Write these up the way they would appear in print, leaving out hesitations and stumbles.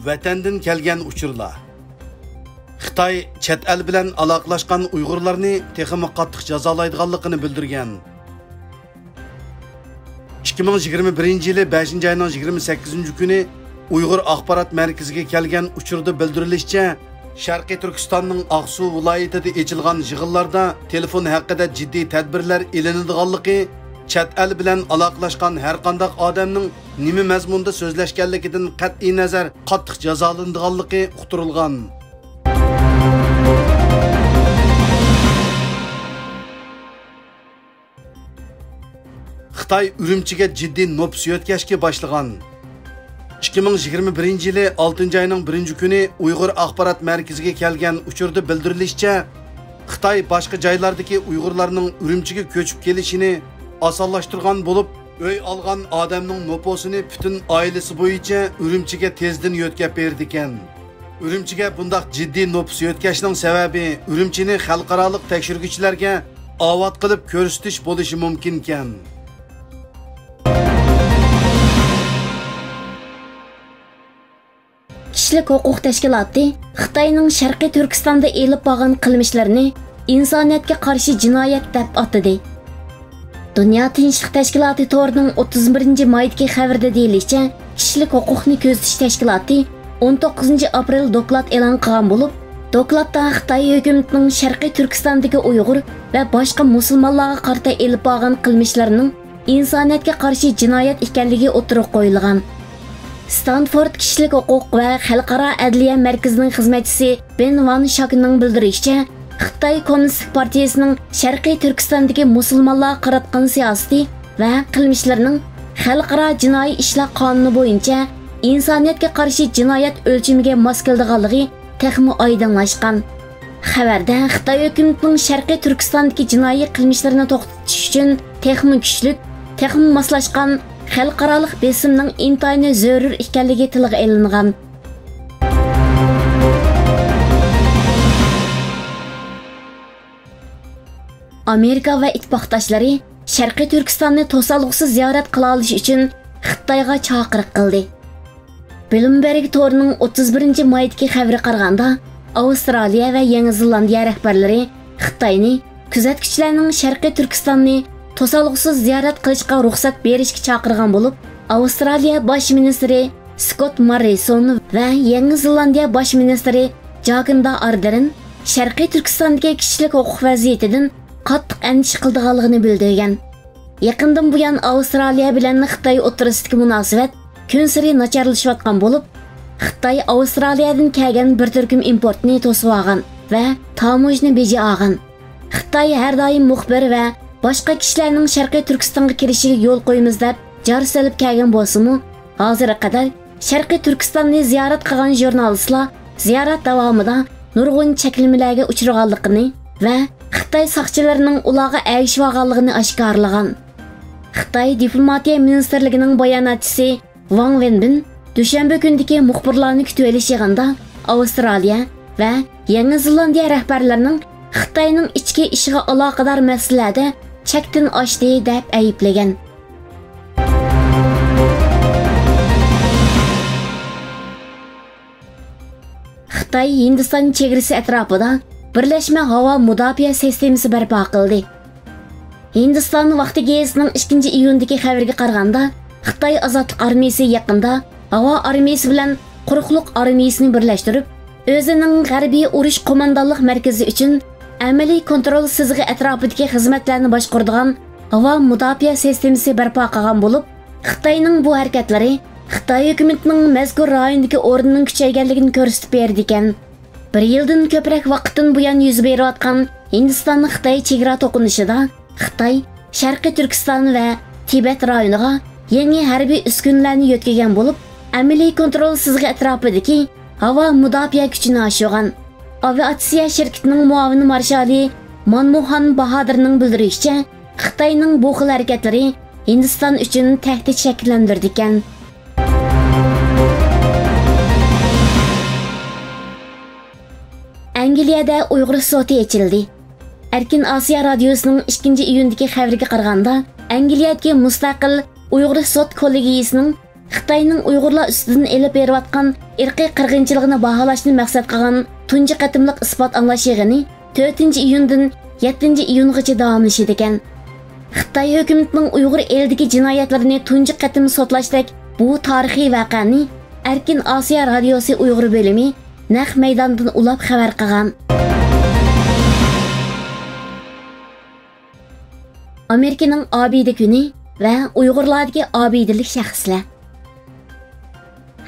vatandan kelgan uchurlar. Xitoy chet el bilan aloqalashgan Uyg'urlarni texmi qattiq jazolaydiganligini bildirgan. 2021-yili 5-oyning 28-kuni Uyg'ur axborot markaziga kelgan uchurda bildirilishicha, Sharqiy Turkistonning Aqsu viloyatida ochilgan yig'inlarda telefon haqida jiddiy tadbirlar e'linadiganligi, chet el bilan aloqalashgan har qanday odamning nima mazmunda so'zlashganligidan qat'iy nazar qattiq jazolanadiganligi uqtirilgan. Xitoy Urumchiga jiddiy nopus yo'tkashga boshlagan. 2021-yili 6-oyning 1-kuni Uyg'ur axborot markaziga kelgan uchurda bildirilishicha, Xitoy boshqa joylardagi Uyg'urlarning Urumchiga ko'chib kelishini osonlashtirgan bo'lib, uy olgan odamning nopusini butun oilasi bo'yicha Urumchiga tezdan yo'tkab berdi ekan. Urumchiga bundaq jiddiy nopus yo'tkashning sababi Urumchini xalqaro tekshiruvchilarga ovoz qilib ko'rsatish bo'lishi mumkin ekan. Kişilik huquq tashkiloti Xitoyning Sharqiy Turkistonda elib borgan qilmishlarini insoniyatga qarshi jinoyat deb atadi. Dunyo tinchlik tashkiloti to'rining 31-maydagi xabarda deyilishicha, Kişilik huquqni ko'zatish tashkiloti 19-aprel doklad e'lon qilgan bo'lib, dokladda Xitoy hukumatining Sharqiy Turkistondagi Uyg'ur va boshqa musulmonlarga qarata elib borgan qilmishlarining insoniyatga qarshi jinoyat ekanligi o'tirib qo'yilgan. Stanford Kişilik huquq va xalqaro adliya markazining xizmatchisi Ben Van Shakning bildirishicha, Xitoy Kommunistik partiyasining Sharqiy Turkistondagi musulmonlarga qaratgan siyosati va qilmishlarining xalqaro jinoiy ishlar qonuni bo'yicha insoniyatga qarshi jinoyat o'lchamiga mos keladiganligi texmi oydinlashgan. Xabarda Xitoy hukumatining Sharqiy Turkistondagi jinoiy qilmishlarini to'xtatish uchun texmi kuchlik, texmi moslashgan xalqaro besimning intayin zarur ekanligi tilga ilingan. Amerika va ittifoqdoshlari Sharqiy Turkistonni to'salg'usiz ziyorat qila olish uchun Xitoyga chaqiriq qildi. Bloomberg to'rining 31-maydagi xabari qaraganda, Avstraliya va Yangi Zelandiya rahbarlari Xitoyni kuzatuvchilarning Sharqiy Turkistonni to'salg'usiz ziyorat qilishga ruxsat berishga chaqirgan bo'lib, Avstraliya bosh ministri Scott Morrison va Yangi Zelandiya bosh ministri Jacinda Ardern Sharqiy Turkistondagi kishilik huquq vaziyatidan qattiq andish qildiganligini bildirgan. Yaqindan buyon Avstraliya bilan Xitoy o'rtasidagi munosabat kun sari nacharlashayotgan bo'lib, Xitoy Avstraliyadan kelgan bir turkum importni to'sib olgan va tamojni beji olgan. Xitoy har doim muxbir va boshqa kishilarning Sharqiy Turkistonga kirishiga yo'l qo'yamiz deb jar solib kelgan bo'lsa-mu, hozirga qadar Sharqiy Turkistonni ziyorat qilgan jurnalistlar ziyorat davomida nurg'un cheklanmalarga uchraganligini va Xitoy soqchilarining ularga ergishib olganligini oshkorlagan. Xitoy diplomatiya ministerligining bayonotchisi Wang Wenbin dushanba kundagi muxbirlarni kutib olish yig'inida Avstraliya va Yangi Zelandiya rahbarlarining Xitoyning ichki ishiga aloqador masalalarda chekdan oshdi deb ayblagan. Xitoy Hindiston chegarasi atrofida birlashma havo mudofaa sistemasi barpo qildi. Hindiston vaqti gazetining 2-iyundagi xabariga qaraganda, Xitoy ozodlik armiyasi yaqinda havo armiyasi bilan quruqliq armiyasini birlashtirib, o'zining g'arbiy urush qo'mondonlik markazi uchun amaliy kontrol sizig'i atrofidagi xizmatlarni boshqaradigan havo mudofaa sistemasi barpo qilgan bo'lib, Xitoyning bu harakatlari Xitoy hukumatining mazkur rayondagi o'rnining kuchayganligini ko'rsatib berdi ekan. 1 yildan ko'proq vaqtdan buyon yuz berayotgan Hindistonning Xitoy chegara to'qinishida Xitoy Sharqiy Turkiston va Tibet rayoniga yangi harbiy uskunlarni yo'tkagan bo'lib, amaliy kontrol sizig'i atrofidagi havo mudofaa kuchini oshirgan. Aviatsiya shirkatining muavin marshali Manmohan Bahadirning bildirishicha, Xitoyning bu xil harakatlari Hindiston uchun tahdid shakllantirdi ekan. Angliyada Uyg'ur soti ochildi. Erkin Osiyo radiosining 2-iyundagi xabariga qaraganda, Angliyadagi mustaqil Uyg'ur sot kollegiyasining Xitoyning Uyg'urlar ustidan elib berayotgan irqiy qirg'inchiligini baholashni maqsad qilgan tunji qatimliq isbot anglash yig'ini 4-iyundan 7-iyungacha davomlashadi ekan. Xitoy hukumatining Uyg'ur elidagi jinoyatlarini tunji qatim sotlashdek bu tarixiy voqeani Erkin Osiyo radiosi Uyg'ur bo'limi naq maydondan ulab xabar qilgan. Amerikaning Obida kuni va Uyg'urlardagi obidalik shaxslar.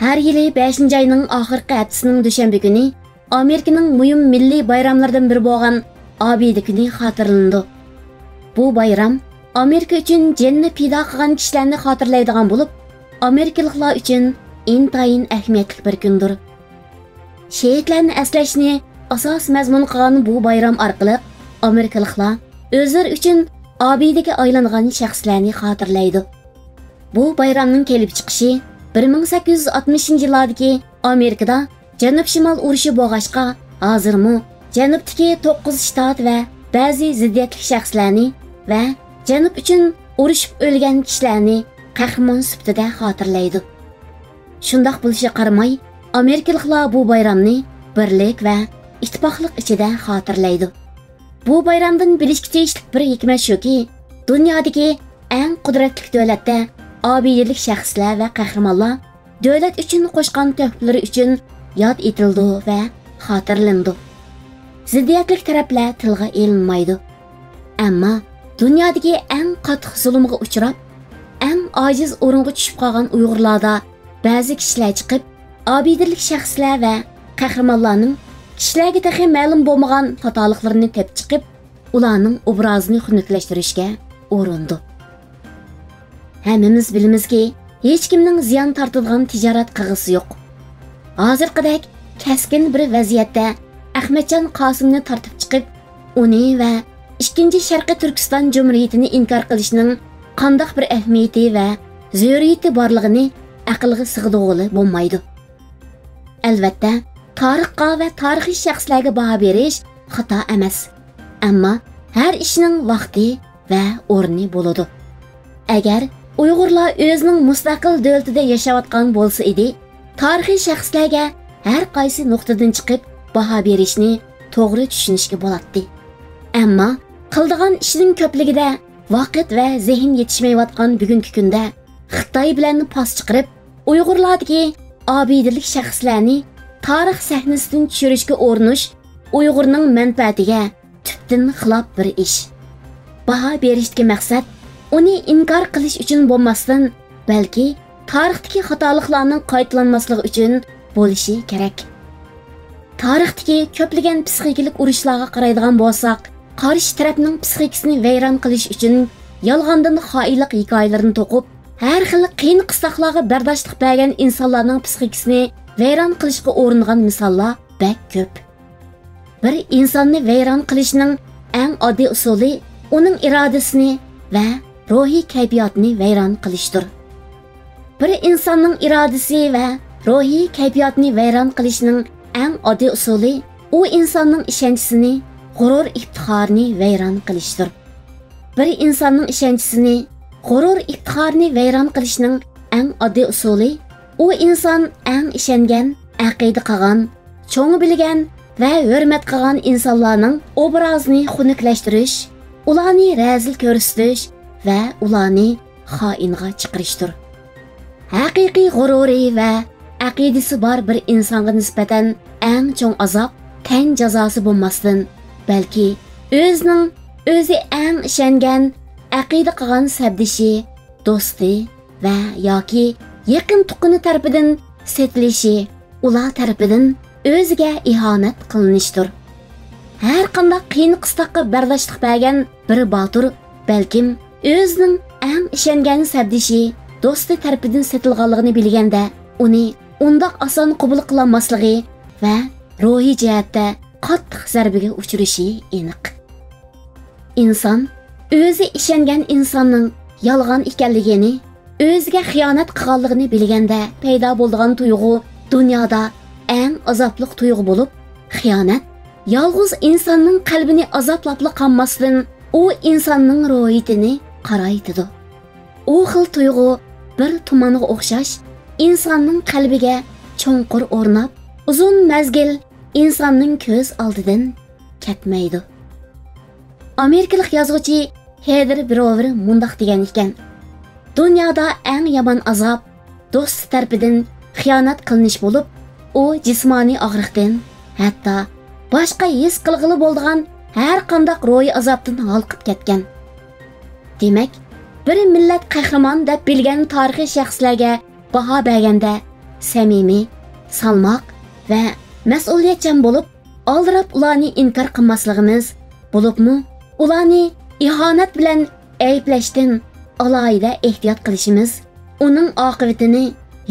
Har yili 5-oyning oxirgi haftasining dushanba kuni Amerikaning muhim milliy bayramlaridan biri bo'lgan Obida kuni xotirlanadi. Bu bayram Amerika uchun jonni pido qilgan kishilarni xotirlaydigan bo'lib, Amerikaliklar uchun intayin ahamiyatli bir kundir. Shehidlarni aslashni asos mazmun qilgan bu bayram orqali Amerikaliklar o'zlari uchun obidaga aylangan shaxslarni xotirlaydi. Bu bayramning kelib chiqishi 1860-yillardagi Amerikada Janub-Shimol urushi bo'lg'achqa, hozirmi Janubdagi 9 shtat va ba'zi ziddiyatli shaxslarni va Janub uchun urushib o'lgan kishilarni qahramon sifatida xotirlaydi. Shundoq bo'lishiga qaramay, Amerikaliklar bu bayramni birlik va ittifoqlik ichida xotirlaydi. Bu bayramdan bilishga tegishli bir hikmat shuki, dunyodagi eng qudratli davlatda obidalik shaxslar va qahramonlar davlat uchun qo'shgan tuhfalari uchun yod etildi va xotirlandi. Ziddiyatli taraflar tilga ilinmaydi. Ammo dunyodagi eng qattiq zulmga uchrab, eng ojiz o'ringa tushib qolgan Uyg'urlarda ba'zi kishilar chiqib, obidalik shaxslar va qahramonlarning kishilarga texi ma'lum bo'lmagan xatoliklarni tep chiqib, ularning obrazini xunuklashtirishga urindi. Hammamiz bilamizki, hech kimning ziyon tortadigan tijorat qilg'isi yo'q. Hozirgidek kaskin bir vaziyatda Ahmadjon Qosimni tortib chiqib, uni va 2-Sharqiy Turkiston Jumhuriyatini inkor qilishning qandoq bir ahamiyati va zaruriyati borligini aqlga sig'dirg'ili bo'lmaydi. Albatta, tarixga va tarixiy shaxslarga baho berish xato emas. Ammo har ishning vaqti va o'rni bo'ladi. Agar Uyg'urlar o'zining mustaqil davlatida yashayotgan bo'lsa edi, tarixiy shaxslarga har qaysi nuqtadan chiqib baho berishni to'g'ri tushunishga bo'ladi. Ammo qildigan ishining ko'pligida vaqt va zehn yetishmayotgan bugungi kunda Xitoy bilan pas chiqarib, Uyg'urlardagi obidalik shaxslarni tarix sahnasidan tushirishga urinish Uyg'urning manfaatiga tubdan xilof bir ish. Baho berishga maqsad uni inkor qilish uchun bo'lmasdan, balki tarixdagi xatoliklarning qaytalanmasligi uchun bo'lishi kerak. Tarixdagi ko'plagan psixikalik urushlarga qaraydigan bo'lsak, qarshi tarafning psixikasini vayron qilish uchun yolg'ondan xoinlik hikoyalarini to'qib, har xil qiyin qistoqlarga bardoshlik bergan insonlarning psixikasini vayron qilishga uringan misollar bak ko'p. Bir insonni vayron qilishning eng oddiy usuli uning irodasini va ruhiy kayfiyatini vayron qilishdir. Bir insonning irodasi va ruhiy kayfiyatini vayron qilishning eng oddiy usuli u insonning ishonchisini, g'urur iftixorini vayron qilishdir. Bir insonning ishonchisini, g'urur iftixorini vayron qilishning eng oddiy usuli u inson eng ishongan, aqida qilgan, cho'ng bilgan va hurmat qilgan insonlarning obrazini xunuklashtirish, ularni razil ko'rsatish va ularni xoinga chiqarishdir. Haqiqiy g'ururi va aqidasi bor bir insonga nisbatan eng cho'ng azob tan jazosi bo'lmasdan, balki o'zi eng ishongan, aqida qilgan sabdishi, do'sti va yoki yaqin tuqqani tarafidan setilishi, ular tarafidan o'ziga ihonat qilinishdir. Har qanday qiyin qistoqqa bardoshlik bergan bir botir, balkim o'zining eng ishongan sabdishi, do'sti tarafidan setilganligini bilganda, uni undoq oson qabul qilolmasligi va ruhiy jihatda qattiq zarbaga uchrashi aniq. Inson o'zi ishongan insonning yolg'on ekanligini, o'ziga xiyonat qilganligini bilganda paydo bo'lgan tuyg'u dunyoda eng azobli tuyg'u bo'lib, xiyonat yolg'iz insonning qalbini azoblab qolmasdan u insonning ruhiyatini qaraytidi. U xil tuyg'u bir tumonga o'xshash insonning qalbiga cho'nqur o'rnab, uzun mazgil insonning ko'z oldidan ketmaydi. Amerikalik yozuvchi Heather Brewer mundaq degan ekan: Dunyoda eng yomon azob do'st tarafidan xiyonat qilinish bo'lib, u jismoniy og'riqdan, hatto boshqa his qilg'ili bo'lgan har qanday ruhiy azobdan halqib ketgan. Demak, bir millat qahramon deb bilgan tarixiy shaxslarga baho berganda samimiy, salmoq va mas'uliyatchan bo'lib, oldirab ularni inkor qilmasligimiz, bo'libmi ularni ihonat bilan ayblashdan alohida ehtiyot qilishimiz, uning oqibatini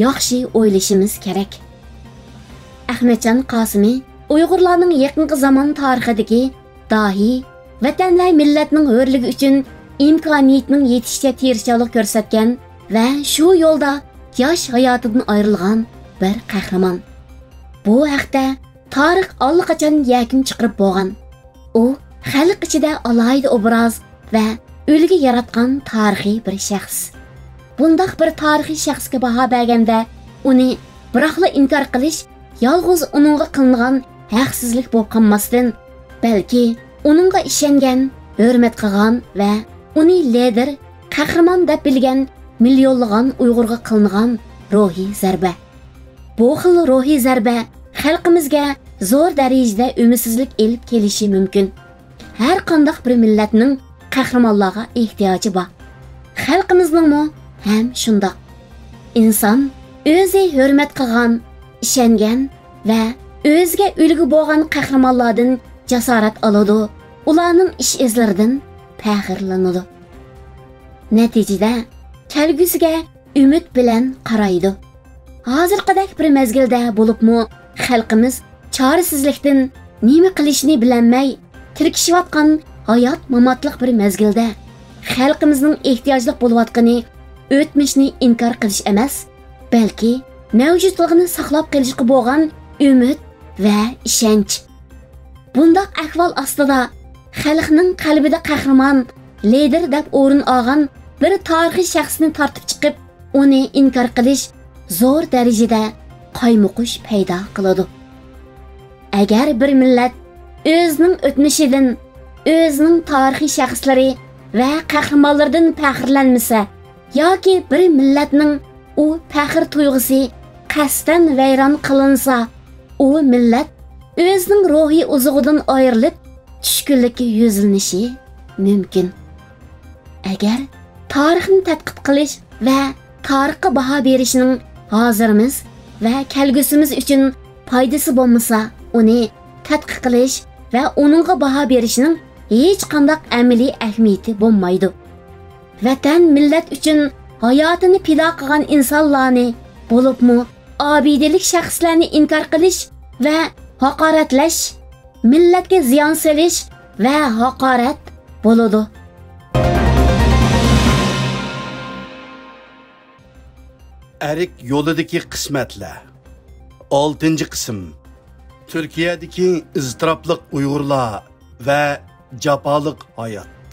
yaxshi o'ylashimiz kerak. Ahmadjon Qosimi Uyg'urlarning yaqinqi zamon tarixidagi dahi, vatan va millatning hurligi uchun imkoniyatning yetishicha tirishchilik ko'rsatgan va shu yo'lda yosh hayotidan ayrilgan bir qahramon. Bu haqda tarix allaqachon yakun chiqarib bo'lgan. U xalq ichida alohida obraz va ulgu yaratgan tarixiy bir shaxs. Bundaq bir tarixiy shaxsga baho berganda uni biroqla inkor qilish yolg'iz uningga qilingan haqsizlik bo'lib qolmasdan, balki uningga ishongan, hurmat qilgan va uni lider, qahramon deb bilgan millionlagan Uyg'urga qilingan ruhiy zarba. Bu xil ruhiy zarba xalqimizga zo'r darajada umidsizlik elib kelishi mumkin. Har qanday bir millatning qahramonlarga ehtiyoji bor. Xalqimizning ham shundoq. Inson o'zi hurmat qilgan, ishongan va o'ziga ulgu bo'lgan qahramonlardan jasorat oladi, ularning ish izlaridan faxrlanadi. Natijada kelgusiga umid bilan qaraydi. Hozirqidek bir mezgilda bo'libmi, xalqimiz chorasizlikdan nima qilishni bilmay tirkishayotgan hayot mamotliq bir mezgilda xalqimizning ehtiyojli bo'layotgani o'tmishni inkor qilish emas, balki mavjudligini saqlab qolishga bo'lgan umid va ishonch. Bundaq ahvol ostida xalqning qalbida qahramon, lider deb o'rin olgan bir tarixiy shaxsni tortib chiqib, uni inkor qilish zo'r darajada qaymoqish paydo qiladi. Agar bir millat o'zining o'tmishidan, o'zining tarixiy shaxslari va qahramonlaridan faxrlanmasa, yoki bir millatning u faxr tuyg'usi qasddan vayron qilinsa, u millat o'zining ruhiy uzug'idan ayrilib tushkunlikka yuzlanishi mumkin. Agar tarixni tadqiq qilish va tarixga baho berishning hozirimiz va kelgusimiz uchun foydasi bo'lmasa, uni tadqiq qilish va uningga baho berishning hech qanday amaliy ahamiyati bo'lmaydi. Vatan millat uchun hayotini fido qilgan insonlarni, bo'libmi obidilik shaxslarni inkor qilish va haqoratlash, millatga ziyon solish va haqorat bo'ladi. Erik yo'lidagi qismatlar. 6-qism. Turkiyadagi iztirobliq Uyg'urlar va jafoliq hayot.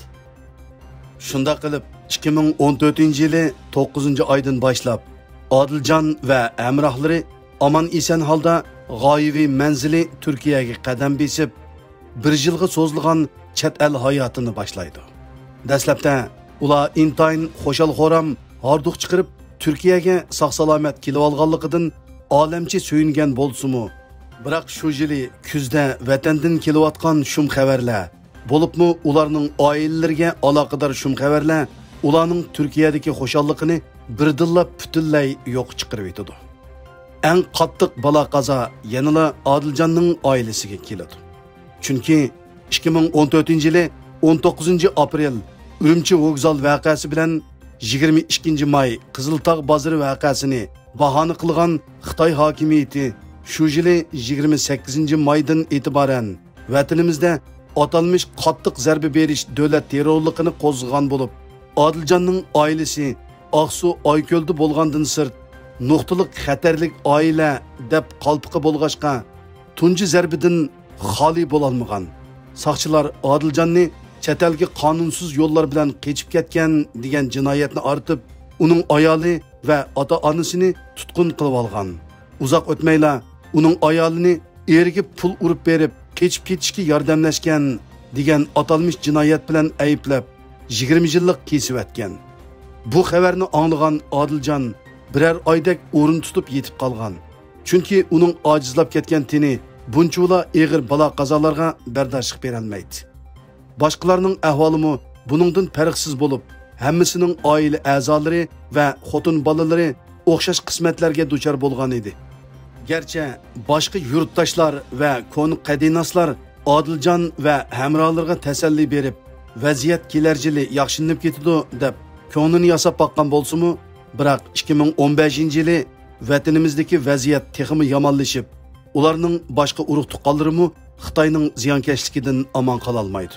Shunda qilib 2014-yili 9-oydan boshlab Odiljon va hamrohlari omon-eson holda g'oyiviy manzili Turkiyaga qadam besib, 1 yilga so'zilgan chet el hayotini boshlaydi. Dastlabda ular intayin xo'shal-xo'ram horduq chiqarib Turkiyaga sog'-salomat kelib olganligidan olamcha so'yingan bo'lsa-mu, biroq shu yili kuzda vatandan kelayotgan shum xabarlar, bo'libmi ularning oilalariga aloqador shum xabarlar ularning Turkiyadagi xushalligini birdilla butunlay yo'q chiqarib etadi. Eng qattiq balo qazo yanada Odiljonning oilasiga keladi. Chunki 2014-yili 19-aprel Urumchi vokzal voqeasi bilan 22-may Qiziltog' bozori voqeasini bahona qilgan Xitoy hokimiyati shu yili 28-maydan e'tiboran vatanimizda atalmış qattiq zarba berish davlat terrorligini qo'zg'agan bo'lib, Odiljonning oilasi Aqsu Oyko'lda bo'lgandan sirt nuqtaliq xatarlik oila deb qalpiqi bo'lg'ashqa tunji zarbidan xoli bo'lolmagan. Saqchilar Odiljonning chet elga qonunsuz yo'llar bilan qochib ketgan degan jinoyatni ortib, uning ayoli ve ota-onasini tutqun qilib olgan. Uzoq o'tmayla uning ayolini eriga pul urib berib, kechib ketishga yordamlashgan degan atalmış jinoyat bilan ayblab 20 yillik kesib o'tgan. Bu xabarni anglagan Odiljon birer oydek o'rin tutib yetib qolgan. Chunki uning ojizlab ketgan teni bunchula og'ir balo qazolarga bardoshlik bera olmaydi. Boshqalarning ahvolimi buningdan farqsiz bo'lib, hammasining oila a'zolari va xotin bolalari o'xshash qismatlarga duchor bo'lgan edi. Gerçi boshqa yurtdoshlar va konu qadinaslar Odiljon va hamrohlarga tasalli berib, vaziyat kelarjili yaxshilanib ketidi deb ko'nglini yasab baqqan bo'lsa-mu, biroq 2015-yili vatanimizdagi vaziyat texmi yomonlashib, ularning boshqa urug' tuqqanlarimi Xitoyning ziyonkashligidan aman qola olmaydi.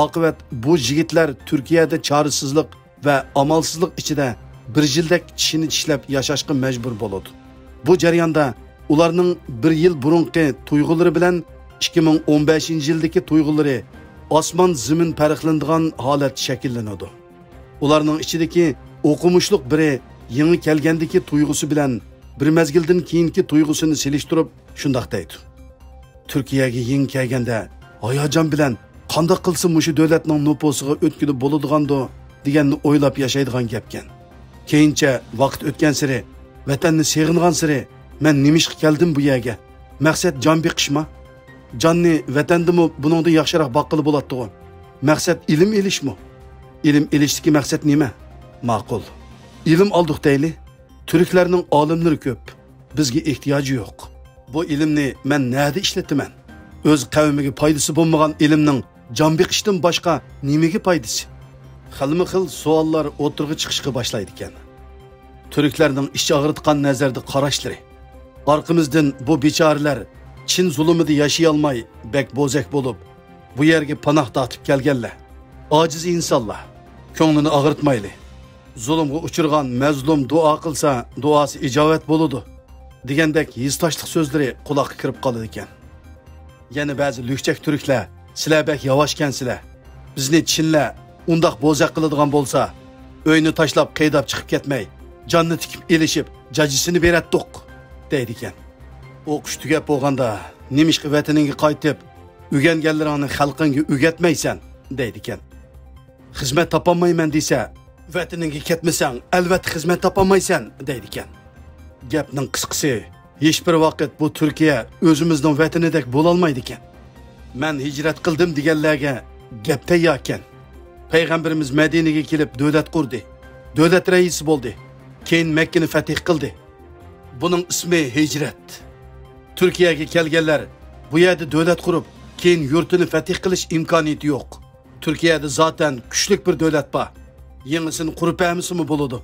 Oqibat bu yigitlar Turkiyada chorisizlik va amalsizlik ichida bir yildak tishini tishlab yashashga majbur bo'ladi. Bu jarayonda ularning bir yil burungi tuyg'ulari bilan 2015-yildagi tuyg'ulari osmon zamin farqlanadigan holat shakllanadi. Ularning ichidagi o'qimishliq biri yangi kelgandagi tuyg'usi bilan bir mezgildan keyingi tuyg'usini selishtirib shundoq deydi. Turkiyaga yangi kelganda hayajon bilan qanday qilsa mushu davlatning nupusiga o'tkilib bo'ladigando deganni o'ylab yashaydigan gapkan. Keyincha vaqt o'tgan sari, vatanni seg'ingan sari men nimishga keldim bu yerga? Maqsad jon beqishma? Jonni vatandimi buningda yaxshiroq boqqili bo'ladi-ku. Maqsad ilm elishmi? Ilm elishdagi maqsad nima? Ma'qul. Ilm oldik deyli. Turklarning olimlari ko'p. Bizga ehtiyoji yo'q. Bu ilmni men nada ishlataman? O'z qavmiga foydasi bo'lmagan ilmning jon beqishdan boshqa nimaga foydasi? Xilma-xil savollar o'tirg'i chiqishga boshlaydi ekan. Turklarning ish og'ritgan nazarda qarashlari. Orqamizdan bu bechoralar Çin zulümida yaşay olmay bek bozak bo'lib, bu yerga panoh tortib kelganlar. Ojiz insonlar, ko'nglini og'ritmayli. Zulmga uchirgan mazlum duo qilsa, duosi ijobat bo'ladi degandek yiztoshliq so'zlari quloqqa kirib qoladi ekan. Yana ba'zi lükçek turklar, sizlar bek yavaşkansizlar. Bizni Çinlar undaq bozak qiladigan bo'lsa, o'yni tashlab qaydab chiqib ketmay, jonni tikib elishib, jajisini beratdiq deydi ekan. O'qish tugab bo'lganda nimishqa vataningga qaytib, o'rganganlaringni xalqingga o'rgatmaysan deydi ekan. Xizmat topolmayman desa, vataningga ketmasang, albatta xizmat topolmaysan deydi ekan. Gapning qisqasi, hech bir vaqt bu Turkiya o'zimizning vatanidek bo'la olmaydi ekan. Men hijrat qildim deganlarga gap tayyor ekan. Payg'ambarimiz Madinaga kelib davlat qurdi. Davlat raisi bo'ldi. Keyin Makkani fath qildi. Buning ismi hijrat. Turkiyaga kelganlar bu yerda davlat qurib, keyin yurtini fath qilish imkoniyati yo'q. Turkiyada zaten kuchli bir davlat bor. Yangisini qurib hamsimi bo'ladi.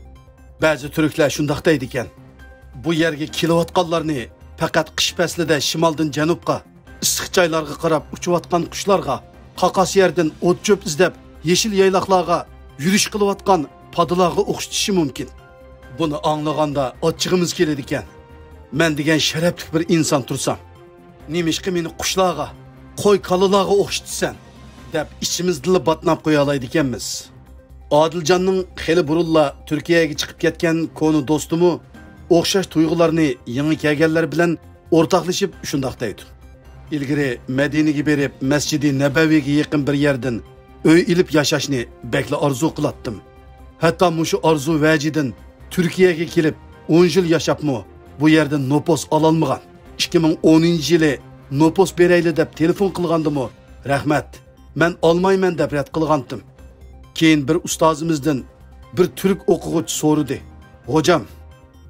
Ba'zi turklar shundoq deydi ekan. Bu yerga kelayotganlarni faqat qish faslida shimoldan janubga, issiq joylarga qarab uchayotgan qushlarga, qaqas yerdan o't cho'p izlab, yeşil yayloqlarga yurish qilayotgan padalarga o'xshatishi mumkin. Buni anglaganda ochchig'imiz keladi ekan. Men degan sharafli bir inson tursam, nimishqa meni qushlarga, qo'y qalalarga o'xshatsan deb ichimizda batnab qo'ya oladi ekanmiz. Odiljonning xeli burulla Turkiyaga chiqib ketgan konu do'stimi o'xshash tuyg'ularni yangi kelganlar bilan o'rtoqlashib shundoq deydi. Ilgari Madinaga berib, Masjidi Nabaviyga yaqin bir yerdan uy ilib yashashni bekla orzu qilatdim. Hatto mushu orzu vajidan Turkiyaga kelib 10 yil yashapmi bu yerda nopos ololmagan. 2010-yili nopos berayli deb telefon qilgandimi? Rahmat. Men olmayman deb rad qilgandim. Keyin bir ustozimizdan bir turk o'quvchi so'radi. "Hocam,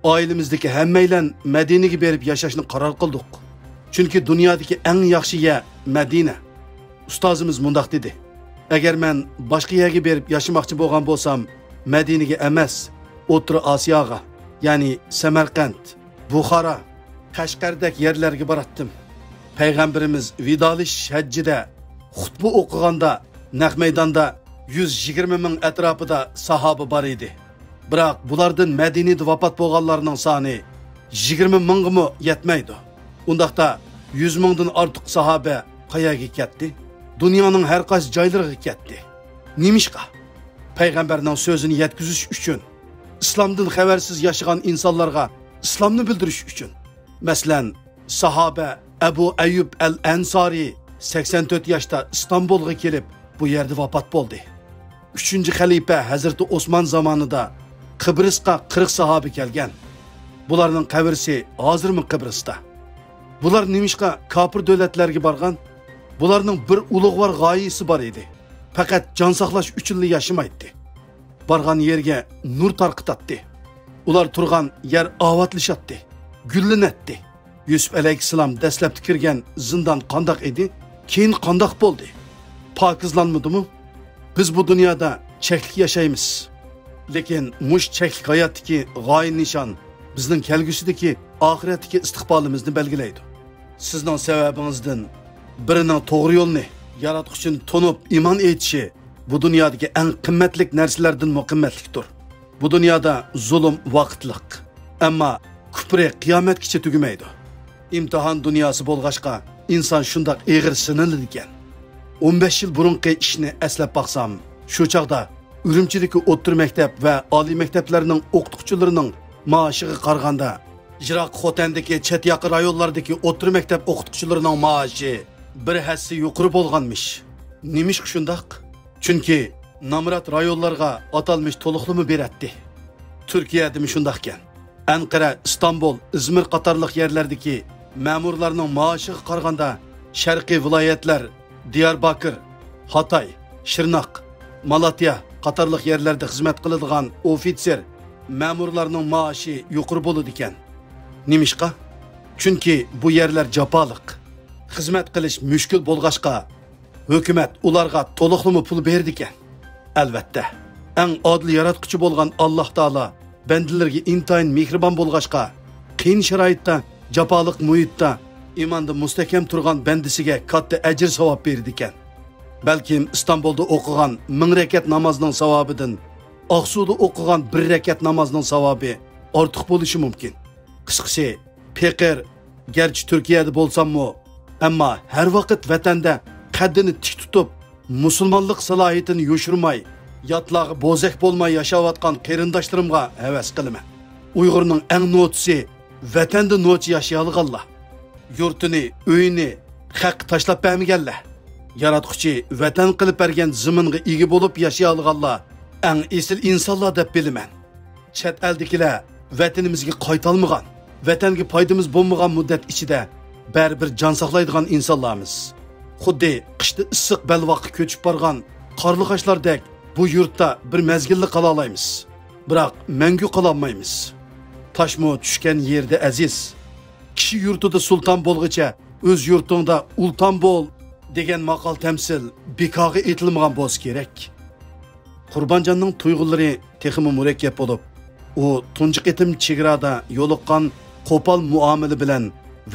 oilamizdagi hammanglar Madinaga berib yashashni qaror qildik. Chunki dunyodagi eng yaxshi yer Madina." Ustozimiz mundaq dedi: "Agar men boshqa yerga berib yashamoqchi bo'lgan bo'lsam, Madinaga emas, O'rta Osiyoga, ya'ni Samarqand, Buxoro, Qashqardagi yerlarga boratdim. Payg'ambarimiz vidolish hajjida xutba o'qiganda naq maydonda 120 ming atrofida sahoba bor edi. Biroq bulardan Madinada vafot bo'lganlarning soni 20 mingmi yetmaydi. Undaqda 100 mingdan ortiq sahoba qayaga ketdi? Dunyoning har qaysi joylariga ketdi. Nimishqa? Payg'ambarning so'zini yetkazish uchun islomdan xabarsiz yashagan insonlarga islomni bildirish uchun. Masalan, sahoba Abu Ayyub al-Ansari 84 yoshda Istanbulga kelib, bu yerda vafot bo'ldi. 3-xalifa Hazrati Osman zamonida Qibrısqa 40 sahoba kelgan. Bularning qabrisi hozirmi Qibrısda? Bular nimishqa kafir davlatlarga borgan? Bularning bir ulug'vor g'oyasi bor edi. Faqat jon saqlash uchun yashamaydi. Borgan yerga nur tarqatdi. Ular turgan yer ovatlashatdi, gullanatdi. Yusuf alayhissalom dastlabda kirgan zindon qandoq edi? Keyin qandoq bo'ldi? Pokizlanmadimi? Biz bu dunyoda cheklik yashaymiz. Lekin mush cheklik hayotdagi g'oya nishon bizning kelgusidagi oxiratdagi istiqbolimizni belgilaydi. Sizning sababingizdan birining to'g'ri yo'lni yaratquchini tonib iymon etishi bu dunyodagi eng qimmatli narsalardan muqimmatlikdir. Bu dunyoda zulm vaqtliq, ammo kufri qiyomatgacha tugamaydi. İmtihan dunyosi bo'lg'ashqa inson shundoq eg'ir siniladi ekan. 15 yil burungi ishni eslab baqsam, shu chaqda Urumchidagi o'rta maktab va oliy maktablarning o'qituvchilarining maoshiga qaraganda, Iroq Xotandagi chet yaqin rayonlardagi o'rta maktab o'qituvchilarining maoshi bir hassa yuqori bo'lganmish. Nimish shundoq? Chunki Namrat rayonlarga atalmış to'liqlimi beratdi. Turkiyada shundoq ekan. Ankara, İstanbul, İzmir qatorliq yerlardagi ma'murlarning maoshiga qaraganda, sharqiy viloyatlar, Diyarbakır, Hatay, Shirnoq, Malatya qatorliq yerlarda xizmat qiladigan ofitser ma'murlarning maoshi yuqori bo'ladi ekan. Nimishqa? Chunki bu yerlar jafoliq. Xizmat qilish mushkul bo'lg'ashqa hukumat ularga to'liqlimi pul berdi ekan. Albatta, eng odil yaratquchi bo'lgan Alloh taolo bandalarga intayin mehribon bo'lg'ashqa, qiyin sharoitda, jafoliq muhitda iymonda mustahkam turgan bandasiga katta ajr savob berdi ekan. Balkim İstanbulda o'qigan 1000 rakat namozning savobidan Oqsuda o'qigan 1 rakat namozning savobi ortiq bo'lishi mumkin. Qisqasi, Peqir garchi Turkiyada bo'lsam-mu, ammo har vaqt vatanda qaddini tik tutib, musulmonlik salohiyatini yo'shirmay, yotlarga bo'zak bo'lmay yashayotgan qarindoshlarimga havas qilaman. Uyg'urning eng notisi vatanda nochi yashayolganlar. Yurtini, uyini haq tashlab bermaganlar. Yaratquchi vatan qilib bergan zaminga ega bo'lib yashayolganlar eng esil insonlar deb bilaman. Chet eldagilar vatanimizga qaytolmagan, vatanga foydamiz bo'lmagan muddat ichida baribir jon saqlaydigan insonlarmiz. Xuddi qishda issiq balvoqqa ko'chib borgan qarlig'ashlardek bu yurtda bir mezgilli qola olamiz. Biroq mangu qola olmaymiz. Toshmo tushgan yerda aziz. Kishi yurtida sulton bo'lguncha o'z yurtingda ulton bo'l degan maqol tamsil bekorga aytilmagan bo'lsa kerak. Qurbonjonning tuyg'ulari texmi murakkab bo'lib, u tunji qitim chegarada yo'liqqan qo'pol muomala bilan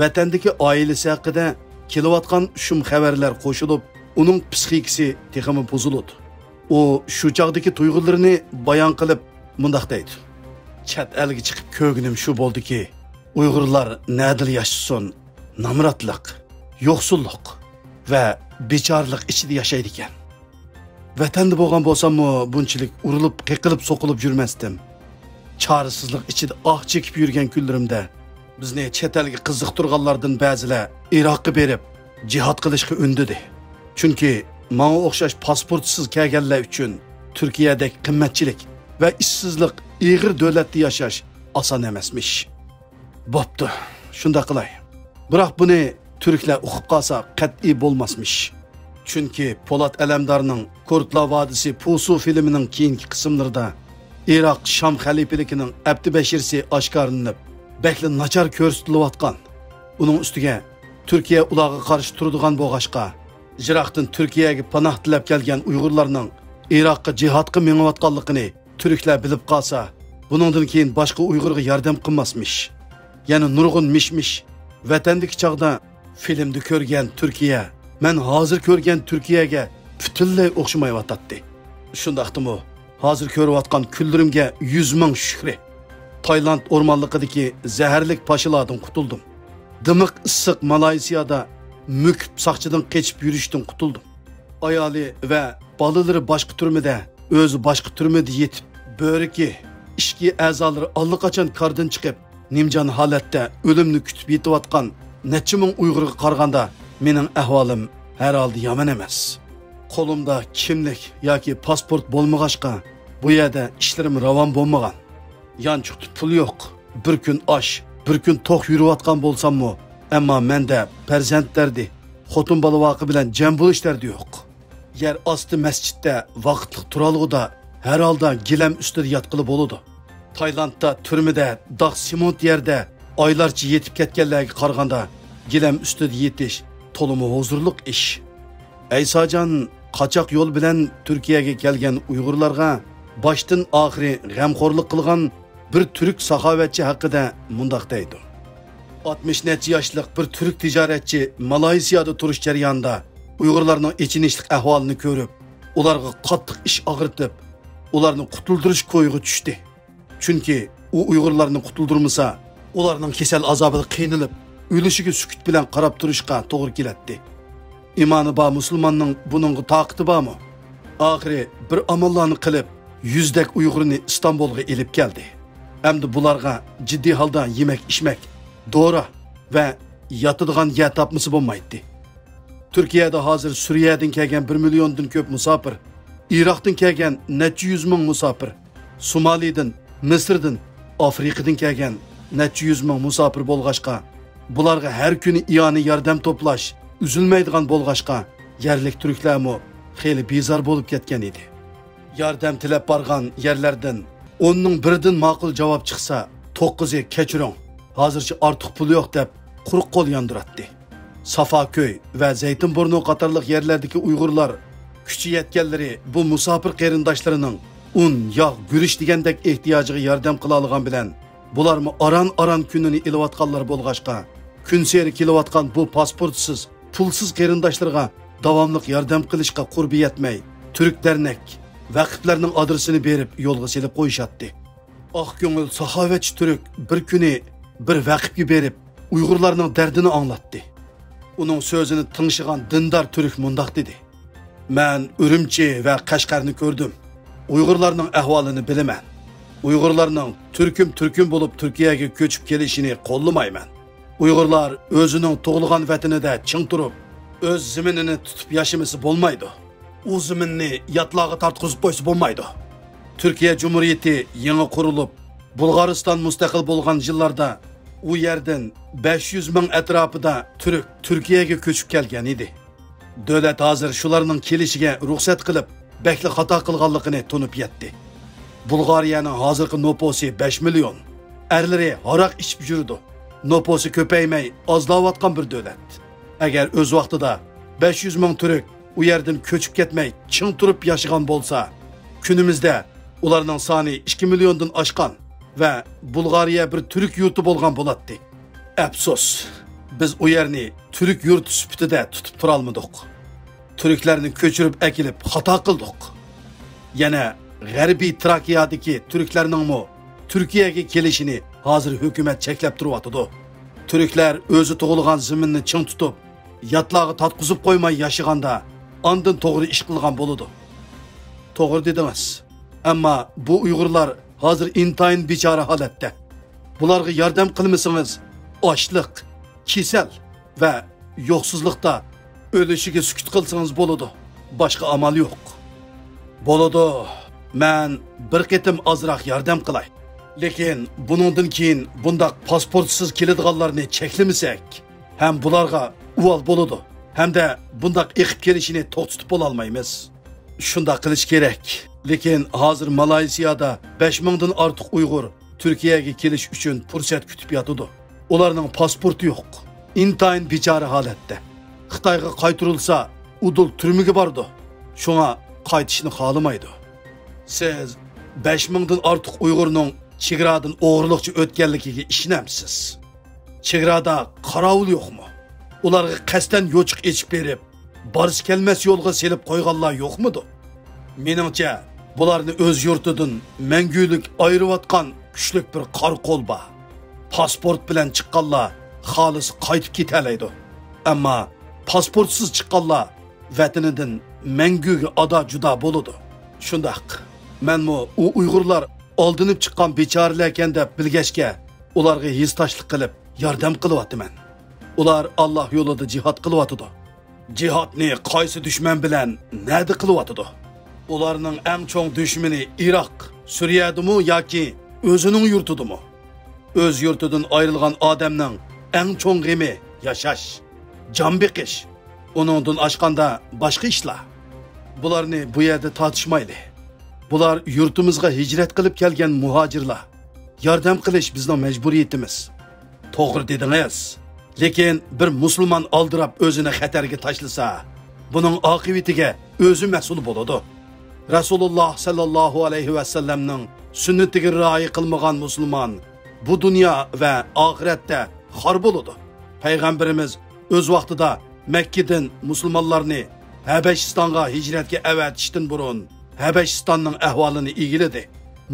vatandagi oilasi haqida kelayotgan shum xabarlar qo'shilib, uning psixikasi texmi buzildi. U shu chog'dagi tuyg'ularini bayon qilib mundaq deydi: Chet elga chiqib ko'gnim shu bo'ldiki, Uyg'urlar nadil yashasin, namratlik, yo'qsullik va bechorlik ichida yashaydi ekan. Vatanda bo'lgan bo'lsam-mu, bunchalik urilib, qiqilib, so'qilib yurmasdim. Chorisizlik ichida ah chekib yurgan kunlarimda bizni chet elga qiziqtirganlardan ba'zilar Iroqqa berib jihad qilishga undidi. Chunki menga o'xshash pasportsiz kelganlar uchun Turkiyadagi qimmatchilik va ishsizlik ig'ir davlatda yashash oson emasmish. Bo'pti, shunda qilay. Biroq buni turklar o'qib qolsa qat'iy bo'lmasmish. Chunki Polat Alamdarning Kurtlar vodisi Pusu filmining keyingi qismlarida Iroq Sham xalifaligining Abdi Bashirsi oshkorlanib, bakli nachar ko'rsatilayotgan. Uning ustiga Turkiya ularga qarshi turadigan bo'lg'ashqa, Iroqdan Turkiyaga panoh tilab kelgan Uyg'urlarning Iroqqa jihodga mengayotganligini turklar bilib qolsa, buningdan keyin boshqa Uyg'urga yordam qilmasmish. Yana nurg'un mishmish vatandagi chog'da filmda ko'rgan Turkiya, men hozir ko'rgan Turkiyaga butunlay o'xshamayotdi. Shundaqdimi? Hozir ko'rayotgan kunlarimga 100 ming shukr. Tayland o'rmonligidagi zaharlik pashilardan qutuldim. Dimiq issiq Malayziyada müküp saqchidan qechib yurishdan qutuldim. Ayoli va bolalari boshqa turmada, o'zi boshqa turmada yetib, bo'riki ishki a'zolari allaqachon kardan chiqib, nimjon holatda o'limni kutib yetayotgan necha ming Uyg'urga qaraganda mening ahvolim har holda yomon emas. Qo'limda kimlik yoki pasport bo'lmag'achqa bu yerda ishlarim ravon bo'lmagan. Yanchiqda pul yo'q. Bir kun osh, bir kun to'q yurayotgan bo'lsam-mu, ammo menda farzandlardi, xotin bola vaqi bilan jam bo'lishlardi yo'q. Yer osti masjidda vaqtliq turalg'uda har holda gilam ustida yotqili bo'ladi. Taylandda turmada dog' simont yerda oylarcha yetib ketganlarga qaraganda gilam ustida yetish to'limi huzurliq ish. Aysojon qochoq yo'l bilan Turkiyaga kelgan Uyg'urlarga boshdan oxiri g'amxo'rlik qilgan bir turk saxovatchi haqida mundoq deydi. 60 necha yoshlik bir turk tijoratchi Malayziyada turish jarayonida Uyg'urlarning echinishlik ahvolini ko'rib, ularga qattiq ish og'ritib, ularni qutuldirish ko'yiga tushdi. Chunki u Uyg'urlarni qutuldurmasa, ularning kasal azobida qiynalib, o'lishiga sukut bilan qarab turishga to'g'ri keladi. İmanı ba musulmonning buningga taqati bormi? Oxiri bir amallarni qilib, yüzdek Uyg'urni Istanbulga elib keldi. Endi bularga jiddiy holda yemek içmek, dori va yotadigan yer topmasi bo'lmaydi. Turkiyada hozir Suriyadan kelgan 1 milliondan ko'p musofir, Iroqdan kelgan necha 100 ming musofir, Somalidan, Misrdan, Afrikadan kelgan necha 100 ming musofir bo'lg'ashqa, bularga har kuni iyoni yordam to'plash üzülmeydigan bo'lg'ashqa, yerlik turklarmi xeyli bezor bo'lib ketgan edi. Yordam tilab borgan yerlardan 10ning biridan ma'qul javob chiqsa, 9'i kechiring, hozircha ortiq pul yo'q deb quruq qo'l yondiratdi. Safaköy va Zaytunburnu qatorliq yerlardagi Uyg'urlar kuchi yetganlari bu musofir qarindoshlarining un, yog', gurish degandek ehtiyojiga yordam qila olgan bilan bularmi aran kunini ilayotganlar bo'lg'ashqa, kun seri kelayotgan bu pasportsiz, pulsiz qarindoshlarga davomli yordam qilishga qurbi yetmay, Türk dernek vaqiflarning adresini berib yo'lga selib qo'yishatdi. Oq ko'ngil saxovatchi turk bir kuni bir vaqifga berib Uyg'urlarning dardini anglatdi. Uning so'zini ting'igan dindor turk mundoq dedi: "Men Urumchi va Qashqarni ko'rdim. Uyg'urlarning ahvolini bilaman. Uyg'urlarning turkum bo'lib Turkiyaga ko'chib kelishini qo'llamayman. Uyg'urlar o'zining tug'ilgan vatanida ching turib, o'z zaminini tutib yashamasi bo'lmaydi. U zaminni yatloqqa tortqizib qo'ysa bo'lmaydi. Turkiya Cumhuriyeti yangi qurilib, Bulg'ariston mustaqil bo'lgan yillarda u yerdan 500 ming atrofida turk Turkiyaga ko'chib kelgan edi. Davlat hozir shularning kelishiga ruxsat qilib, bakli xato qilganligini tunib yetdi. Bulg'ariyaning hozirgi noposi 5 million. Erlari aroq ichib yurdi. Noposi ko'paymay ozlayotgan bir davlat. Agar o'z vaqtida 500 ming turk u yerdan ko'chib ketmay, ching turib yashagan bo'lsa, kunimizda ularning soni 2 milliondan oshgan va Bulg'ariya bir turk yurti bo'lgan bo'ladi. Afsus, biz u yerni turk yurti sifatida tutib tura olmadik. Turklarni ko'chirib akilib xato qildik. Yana G'arbiy Trakiyadagi turklarning Turkiyaga kelishini hozir hukumat cheklab turyapti. Turklar o'zi tug'ilgan zaminni ching tutib, yatloqqa tatqizib qo'ymay yashaganda ondan to'g'ri ish qilgan bo'ladi. To'g'ri dedingiz. Ammo bu Uyg'urlar hozir intayin bechora holatda. Bularga yordam qilmasangiz, ochliq, kasal va yo'qsizlikda o'lishiga sukut qilsangiz bo'ladi. Boshqa amal yo'q. Bo'ladi. Men bir qitim ozroq yordam qilay. Lekin buningdan keyin bundaq pasportsiz keladiganlarni cheklamasak, ham bularga uval bo'ladi. Hamda bundaq eqib kelishini to'xtatib bo'la olmaymiz. Shunda qilish kerak. Lekin hozir Malayziyada 5000 dan ortiq Uyg'ur Turkiyaga kelish uchun fursat kutib yotadi. Ularning pasporti yo'q. Intayin bechora holatda. Xitoyga qaytarilsa, udul turmaga bordi. Shunga qaytishni xohlamaydi. Siz 5000 dan ortiq Uyg'urning chegaradan o'g'irlikchi o'tganligiga ishonamsiz? Chegarada qarovul yo'qmi? Ularga qasdan yo'chiq echib berib, borish kelmas yo'lga selib qo'yganlar yo'qmidi? Meningcha, bularni o'z yurtidan mangulik ayirayotgan kuchlik bir qor qo'l bor. Pasport bilan chiqqanlar xolis qaytib ketalaydi. Ammo pasportsiz chiqqanlar vatanidan manguga ado juda bo'ladi. Shundaq. Menmi u Uyg'urlar aldanıp chiqqan bechoralar ekan deb bilgachga, ularga heztashlik qilib yordam qilyapman. Ular Alloh yo'lida jihad qilyapti. Jihadni qaysi dushman bilan nada qilyapti? Ularning eng cho'ng dushmani Iroq, Suriyadimi yoki o'zining yurtidimi? O'z yurtidan ayrilgan odamning eng cho'ng g'imi yashash, jon beqish, uningdan oshqanda boshqa ishlar. Bularni bu yerda tortishmayli. Bular yurtimizga hijrat qilib kelgan muhojirlar. Yordam qilish bizning majburiyatimiz. To'g'ri dedingiz. Lekin bir musulmon aldirab o'zini xatarga tashlasa, buning oqibatiga o'zi mas'ul bo'ladi. Rasululloh sallallohu alayhi va sallamning sunnatiga rioya qilmagan musulmon bu dunyo va oxiratda xor bo'ladi. Payg'ambarimiz o'z vaqtida Makkadan musulmonlarni Habashistonga hijratga avatishdan burun Habashistonning ahvolini egiladi.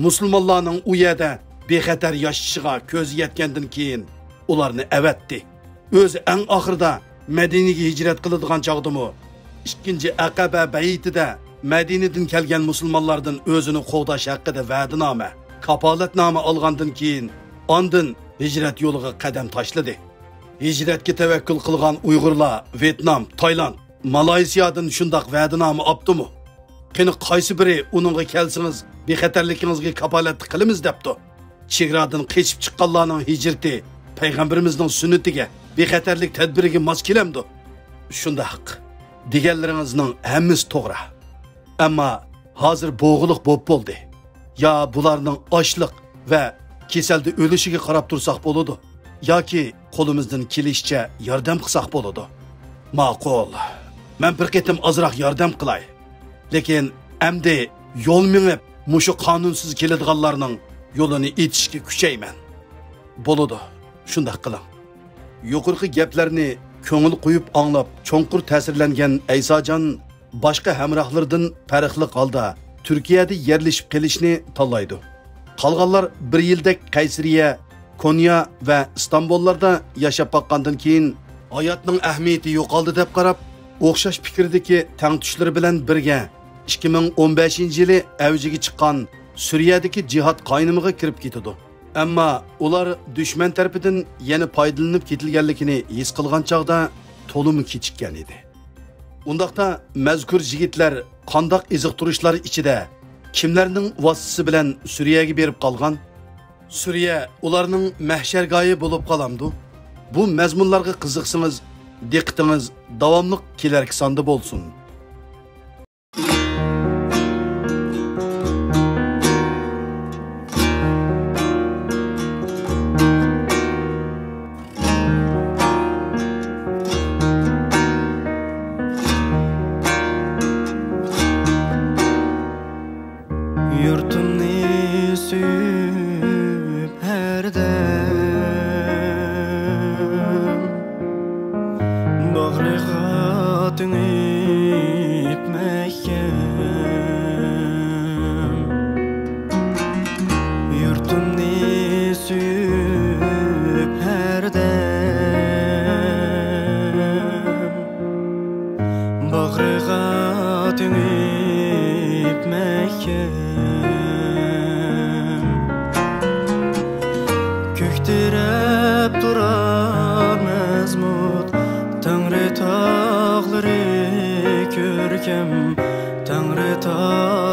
Musulmonlarning u yerda bexatar yashashiga ko'z yetgandan keyin ularni avatdi. O'zi eng oxirida Madinaga hijrat qiladigan chog'dimi, ikkinchi Aqaba bayitida Madinadan kelgan musulmonlardan o'zini qo'g'dash haqida va'dinoma, kapolatnoma olgandan keyin ondan hijrat yo'liga qadam tashladi. Hijratga tavakkul qilgan Uyg'urlar Vyetnam, Tayland, Malayziyadan shundoq va'dinoma olibdimi? Qani qaysi biri uningga kelsangiz, bexatarligingizga kapolatlik qilamiz debdi. Chegaradan qechib chiqqanlarning hijrati payg'ambarimizning sunnatiga, bexatarlik tadbiriga mos kelamdi. Shundoq deganlaringizning hammasi to'g'ri. Ammo hozir bo'g'iliq bo'ldi. Ya bularning ochliq va kasalda o'lishiga qarab tursak bo'ladi, yoki qo'limizdan kelishicha yordam qilsak bo'ladi. Ma'qul. Men bir qatim ozroq yordam qilay. Lekin endi yo'l minib, mushu qonunsiz keladiganlarning yo'lini etishga kuchayman. Bo'ladi. Shunday qiling. Yuqorqi gaplarni ko'ngil qo'yib anglab, cho'nqur ta'sirlangan Aysojon boshqa hamrohlardan farqli holda Turkiyada yerlashib kelishni tanlaydi. Qolganlar bir yilda Qaysariya, Konya va Istanbullarda yashab boqqandan keyin hayotning ahamiyati yo'qoldi deb qarab, o'xshash fikrdagi tangtushlari bilan birga 2015-yili avjiga chiqqan Suriyadagi jihad qaynimiga kirib ketdi. Ammo ular dushman tarafidan yana foydalanib ketilganligini his qilgan chog'da to'limi kechikkan edi. Undaqda mazkur yigitlar qandoq iziqtirishlar ichida kimlarning vasitasi bilan Suriyaga berib qolgan? Suriya ularning mahshargoyi bo'lib qolamdi. Bu mazmunlarga qiziqsangiz, diqqatingiz davomli kelarki sonda bo'lsin. Tangri tağları görkem, Tangri tağları